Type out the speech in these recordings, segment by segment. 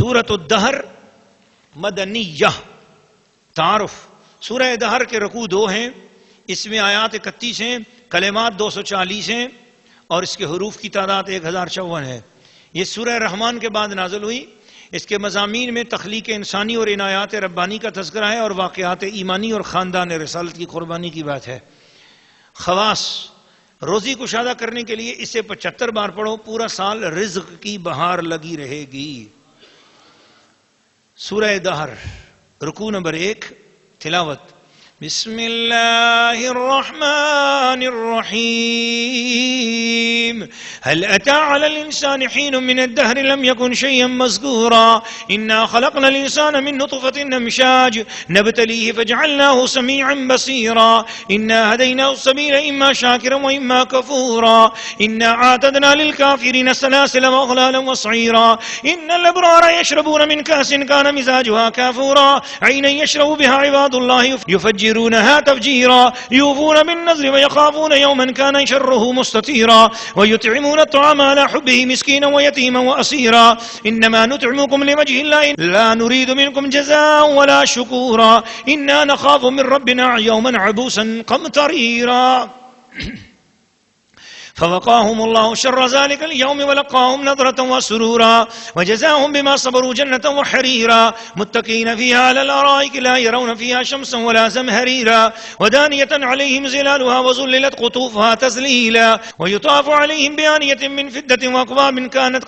سورۃ الدہر مدنیہ. تعارف. سورہ دہر کے رکوع 2 ہیں، اس میں آیات 31 ہیں، کلمات 240 ہیں، اور اس کے حروف کی تعداد 1054 ہے. یہ سورہ رحمان کے بعد نازل ہوئی. اس کے مضامین میں تخلیق انسانی اور عنایات ربانی کا تذکرہ ہے، اور واقعات ایمانی اور خاندان رسالت کی قربانی کی بات ہے. خواص. روزی کشادہ کرنے کے لیے اسے 75 بار پڑھو، پورا سال رزق کی بہار لگی رہے گی. سورہ دہر رکوع نمبر 1. تلاوت. بسم اللہ الرحمن الرحیم. هل أتى على الإنسان حين من الدهر لم يكن شيئا مذكورا إنا خلقنا الإنسان من نطفة أمشاج نبتليه فجعلناه سميعا بصيرا إنا هديناه السبيل إما شاكرا وإما كفورا إنا أعتدنا للكافرين سلاسل وأغلالا وسعيرا إن الأبرار يشربون من كأس كان مزاجها كافورا عينا يشرب بها عباد الله يفجرونها تفجيرا يوفون بالنذر ويخافون يوما كان شره مستطيرا ويطعمون الطعام على حبه مسكينا ويتيما وأسيرا إنما نطعمكم لوجه الله لا نريد منكم جزاء ولا شكورا إنا نخاف من ربنا يوما عبوسا قمطريرا فوقاهم الله شر ذلك اليوم ولقاهم نظرة وسرورا وجزاهم بما صبروا جنة وحريرا متكئين فيها على الأرائك لا يرون فيها شمسا ولا زمهريرا ودانية عليهم ظلالها وظللت قطوفها تذليلا ويطاف عليهم بآنية من فضة وأكواب كانت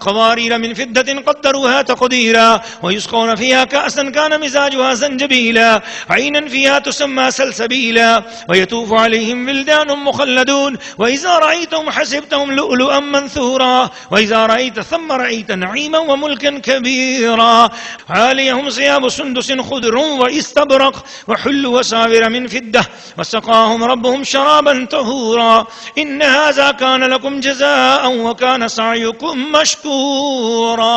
قوارير من فضة قدروها تقديرا ويسقون فيها كأسا كان مزاجها زنجبيلا عينا فيها تسمى سلسبيلا ويطوف عليهم ولدان مخلدون وإذا رأيتهم حسبتهم لؤلؤا منثورا وإذا رأيت ثم رأيت نعيما وملكا كبيرا عاليهم ثياب سندس خضر واستبرق وحلوا وساور من فضة وسقاهم ربهم شرابا طهورا إن هذا كان لكم جزاء وكان سعيكم مشكورا.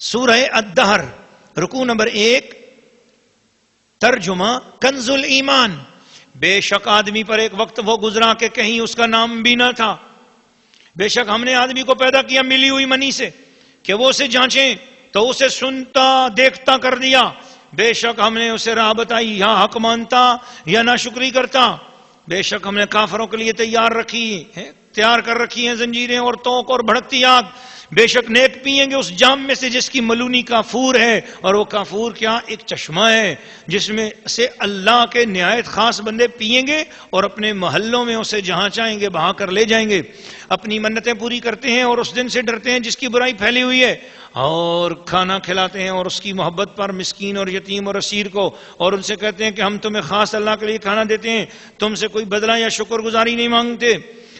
سورہ الدہر رکوع نمبر 1. ترجمہ. کنز الایمان. بے شک آدمی پر ایک وقت وہ گزرا کہ کہیں اس کا نام بھی نہ تھا. بے شک ہم نے آدمی کو پیدا کیا ملی ہوئی منی سے کہ وہ اسے جانچیں تو اسے سنتا دیکھتا کر دیا. بے شک ہم نے اسے راہ بتائی، یا حق مانتا یا ناشکری کرتا. بے شک ہم نے کافروں کے لیے تیار کر رکھی ہیں زنجیریں اور توق اور بھڑکتی آگ. بے شک نیک پئیں گے اس جام میں سے جس کی ملونی کافور ہے، اور وہ کافور کیا؟ ایک چشمہ ہے جس میں سے اللہ کے نہایت خاص بندے پئیں گے اور اپنے محلوں میں اسے جہاں چاہیں گے بہا کر لے جائیں گے. اپنی منتیں پوری کرتے ہیں اور اس دن سے ڈرتے ہیں جس کی برائی پھیلی ہوئی ہے، اور کھانا کھلاتے ہیں اور اس کی محبت پر مسکین اور یتیم اور اسیر کو، اور ان سے کہتے ہیں کہ ہم تمہیں خاص اللہ کے لیے کھانا دیتے ہیں، تم سے کوئی بدلہ یا شکر گزاری نہیں مانگتے.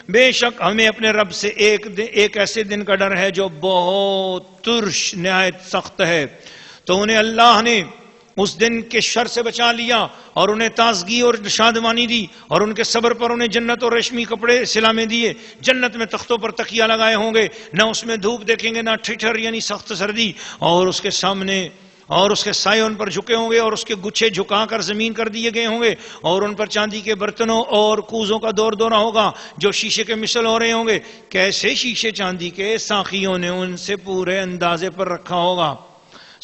بے شک ہمیں اپنے رب سے ایک ایسے دن کا ڈر ہے جو بہت ترش نہایت سخت ہے. تو انہیں اللہ نے اس دن کے شر سے بچا لیا اور انہیں تازگی اور شادمانی دی، اور ان کے صبر پر انہیں جنت اور ریشمی کپڑے سلا میں دیے. جنت میں تختوں پر تکیہ لگائے ہوں گے، نہ اس میں دھوپ دیکھیں گے نہ ٹھٹھر یعنی سخت سردی، اور اس کے سامنے اور اس کے سائے ان پر جھکے ہوں گے، اور اس کے گچھے جھکا کر زمین کر دیے گئے ہوں گے، اور ان پر چاندی کے برتنوں اور کوزوں کا دور دورہ ہوگا جو شیشے کے مثل ہو رہے ہوں گے. کیسے شیشے چاندی کے؟ ساقیوں نے ان سے پورے اندازے پر رکھا ہوگا،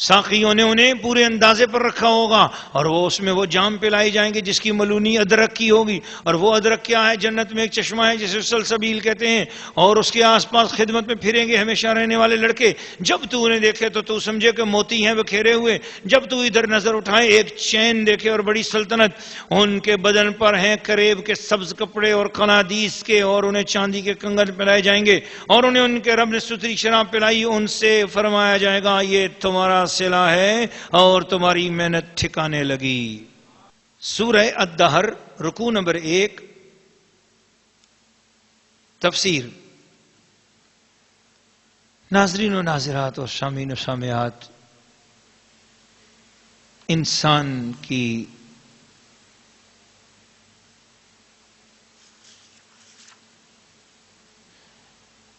ساقیوں نے انہیں پورے اندازے پر رکھا ہوگا، اور وہ اس میں وہ جام پلائے جائیں گے جس کی ملونی ادرک کی ہوگی. اور وہ ادرک کیا ہے؟ جنت میں ایک چشمہ ہے جسے سلسبیل کہتے ہیں، اور اس کے آس پاس خدمت میں پھریں گے ہمیشہ رہنے والے لڑکے. جب تو انہیں دیکھے تو تو سمجھے کہ موتی ہیں بکھیرے ہوئے، جب تو ادھر نظر اٹھائے ایک چین دیکھے اور بڑی سلطنت. ان کے بدن پر ہیں کریب کے سبز کپڑے اور قنادیس کے، اور انہیں چاندی کے کنگن پلائے جائیں گے، اور انہیں ان کے رب نے ستری شراب پلائی. ان سے فرمایا جائے گا یہ تمہارا صلہ ہے اور تمہاری محنت ٹھکانے لگی. سورہ الدہر رکوع نمبر 1. تفسیر. ناظرین و ناظرات اور سامعین و سامعات، انسان کی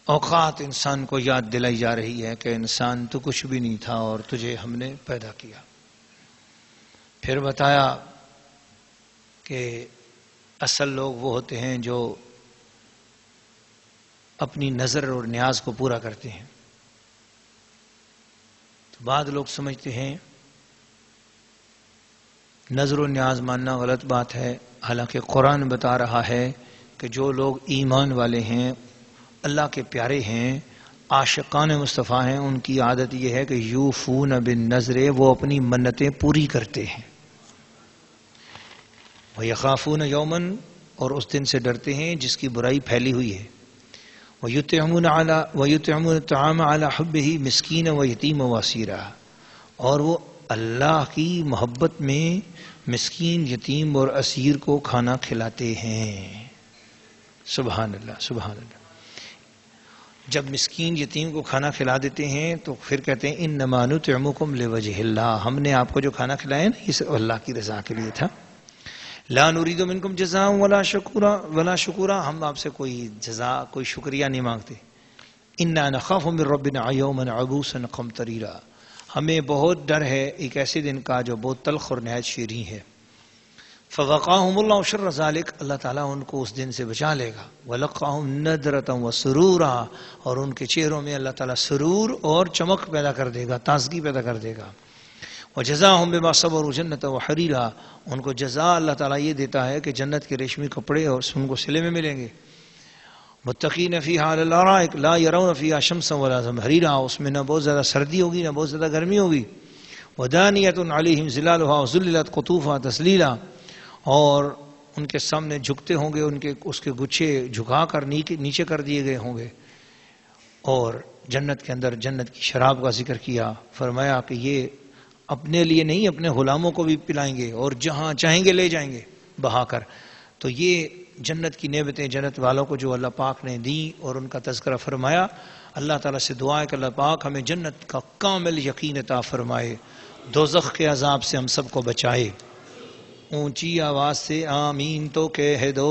اوقات انسان کو یاد دلائی جا رہی ہے کہ انسان تو کچھ بھی نہیں تھا اور تجھے ہم نے پیدا کیا. پھر بتایا کہ اصل لوگ وہ ہوتے ہیں جو اپنی نظر اور نیاز کو پورا کرتے ہیں. بعض لوگ سمجھتے ہیں نظر و نیاز ماننا غلط بات ہے، حالانکہ قرآن بتا رہا ہے کہ جو لوگ ایمان والے ہیں، اللہ کے پیارے ہیں، عاشقان مصطفیٰ ہیں، ان کی عادت یہ ہے کہ یوفون بالنذر، وہ اپنی منتیں پوری کرتے ہیں، وَيَخَافُونَ يَوْمًا، اور اس دن سے ڈرتے ہیں جس کی برائی پھیلی ہوئی ہے، وَيُطْعِمُونَ الطَّعَامَ عَلَى حُبِّهِ مِسْكِينًا وَيَتِيمًا وَأَسِيرًا، اور وہ اللہ کی محبت میں مسکین، یتیم اور اسیر کو کھانا کھلاتے ہیں۔ سبحان اللہ، سبحان اللہ۔ جب مسکین یتیم کو کھانا کھلا دیتے ہیں تو پھر کہتے ہیں انما نطعمکم لوجہ اللہ، ہم نے آپ کو جو کھانا کھلایا نا یہ صرف اللہ کی رضا کے لیے تھا۔ لا نريد منکم جزاء ولا شکورا، ہم آپ سے کوئی جزا، کوئی شکریہ نہیں مانگتے۔ انا نخاف من ربنا یوما عبوسا قمطریرا، ہمیں بہت ڈر ہے ایک ایسے دن کا جو بہت تلخ اور نہایت شیریں ہے۔ فوقاہم اللہ شر ذلک، اللہ تعالیٰ ان کو اس دن سے بچا لے گا۔ ولقاہم نضرۃ وسرورا، اور ان کے چہروں میں اللہ تعالیٰ سرور اور چمک پیدا کر دے گا، تازگی پیدا کر دے گا۔ وجزاہم بما صبروا جنۃ وحریرا، ان کو جزا اللہ تعالیٰ یہ دیتا ہے کہ جنت کے ریشمی کپڑے اور ان کو صلے میں ملیں گے۔ متقین فیہا علی الارائک لا یرون فیہا شمسا ولا زمہریرا، اس میں نہ بہت زیادہ سردی ہوگی نہ بہت زیادہ گرمی ہوگی۔ ودانیۃ علیہم ظلالھا وذللت قطوفھا تذلیلا، اور ان کے سامنے جھکتے ہوں گے، ان کے اس کے گچھے جھکا کر نیچے کر دیے گئے ہوں گے۔ اور جنت کے اندر جنت کی شراب کا ذکر کیا، فرمایا کہ یہ اپنے لیے نہیں اپنے غلاموں کو بھی پلائیں گے اور جہاں چاہیں گے لے جائیں گے بہا کر۔ تو یہ جنت کی نعمتیں جنت والوں کو جو اللہ پاک نے دی اور ان کا تذکرہ فرمایا، اللہ تعالیٰ سے دعا ہے کہ اللہ پاک ہمیں جنت کا کامل یقین عطا فرمائے، دوزخ کے عذاب سے ہم سب کو بچائے۔ اونچی آواز سے آمین تو کہہ دو۔